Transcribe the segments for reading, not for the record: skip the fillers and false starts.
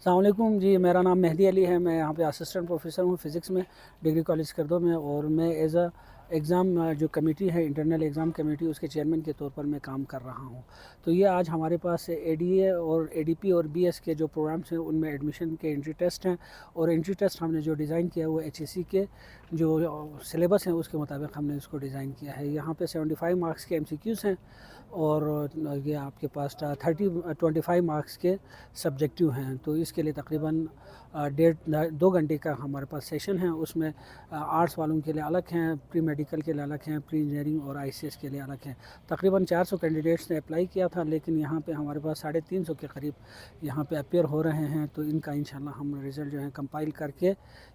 السلام علیکم جی، میرا نام مہدی علی ہے. میں یہاں پہ اسسٹنٹ پروفیسر ہوں فزکس میں ڈگری کالج اسکردو میں، اور میں ایز اے ایگزام جو کمیٹی ہے انٹرنل ایگزام کمیٹی اس کے چیئرمین کے طور پر میں کام کر رہا ہوں. تو یہ آج ہمارے پاس اے ڈی اے اور اے ڈی پی اور بی ایس کے جو پروگرامس ہیں ان میں ایڈمیشن کے انٹری ٹیسٹ ہیں، اور انٹری ٹیسٹ ہم نے جو ڈیزائن کیا ہے وہ ایچ ای سی کے جو سلیبس ہیں اس کے مطابق ہم نے اس کو ڈیزائن کیا ہے. یہاں پہ 75 مارکس کے ایم سی کیوز ہیں، اور یہ آپ کے پاس 25 مارکس کے سبجیکٹیو ہیں. تو اس کے لیے تقریباً 2 گھنٹے کا ہمارے پاس سیشن ہے. اس میں آرٹس والوں کے لیے الگ ہیں، پری میڈیکل کے لیے الگ ہیں، پری انجینئرنگ اور آئی سی ایس کے لیے الگ ہیں. تقریباً 400 کینڈیڈیٹس نے اپلائی کیا تھا، لیکن یہاں پہ ہمارے پاس 350 کے قریب یہاں پہ اپیئر ہو رہے ہیں. تو ان کا انشاءاللہ ہم رزلٹ جو ہے کمپائل کر کے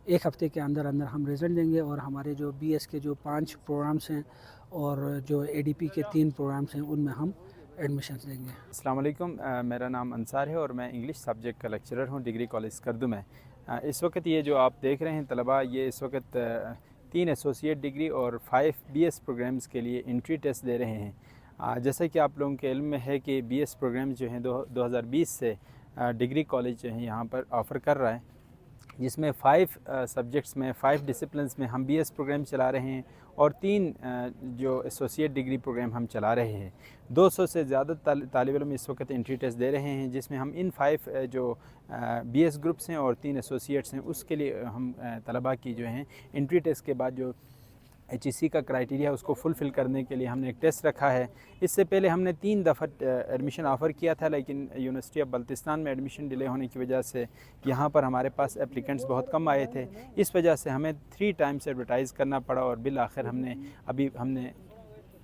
1 ہفتے کے اندر ہم رزلٹ دیں گے. اور ہمارے جو بی ایس کے جو 5 پروگرامس ہیں اور جو اے ڈی پی کے 3 پروگرامس ہیں ان میں ہم ایڈمیشنز دیں گے. السلام علیکم. میرا نام انصار ہے اور میں انگلش سبجیکٹ کا لیکچرر ہوں ڈگری کالج اسکردو میں. اس وقت یہ جو آپ دیکھ رہے ہیں طلباء، یہ اس وقت 3 ایسوسیٹ ڈگری اور 5 بی ایس پروگرامز کے لیے انٹری ٹیسٹ دے رہے ہیں. جیسا کہ آپ لوگوں کے علم میں ہے کہ بی ایس پروگرامز جو ہیں 2020 سے ڈگری کالج جو ہیں یہاں پر آفر کر رہا ہے، جس میں 5 سبجیکٹس میں 5 ڈسپلنز میں ہم بی ایس پروگرام چلا رہے ہیں، اور 3 جو ایسوسیٹ ڈگری پروگرام ہم چلا رہے ہیں. 200 سے زیادہ طالب علم اس وقت انٹری ٹیسٹ دے رہے ہیں، جس میں ہم ان 5 جو بی ایس گروپس ہیں اور 3 ایسوسیٹس ہیں اس کے لیے ہم طلباء کی جو ہیں انٹری ٹیسٹ کے بعد جو ایچ ای سی کا کرائٹیریا اس کو فلفل کرنے کے لیے ہم نے ایک ٹیسٹ رکھا ہے. اس سے پہلے ہم نے 3 دفعہ ایڈمیشن آفر کیا تھا، لیکن یونیورسٹی آف بلتستان میں ایڈمیشن ڈیلے ہونے کی وجہ سے یہاں پر ہمارے پاس اپلیکنٹس بہت کم آئے تھے. اس وجہ سے ہمیں 3 ٹائمز ایڈورٹائز کرنا پڑا، اور بالآخر ہم نے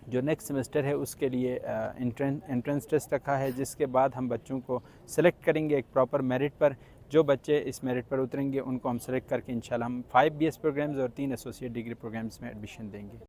جو نیکسٹ سیمسٹر ہے اس کے لیے انٹرنس ٹیسٹ رکھا ہے، جس کے بعد ہم بچوں کو سلیکٹ کریں گے ایک پراپر میرٹ پر. جو بچے اس میرٹ پر اتریں گے ان کو ہم سلیکٹ کر کے انشاءاللہ ہم 5 بی ایس پروگرامز اور 3 ایسوسیٹ ڈگری پروگرامز میں ایڈمیشن دیں گے.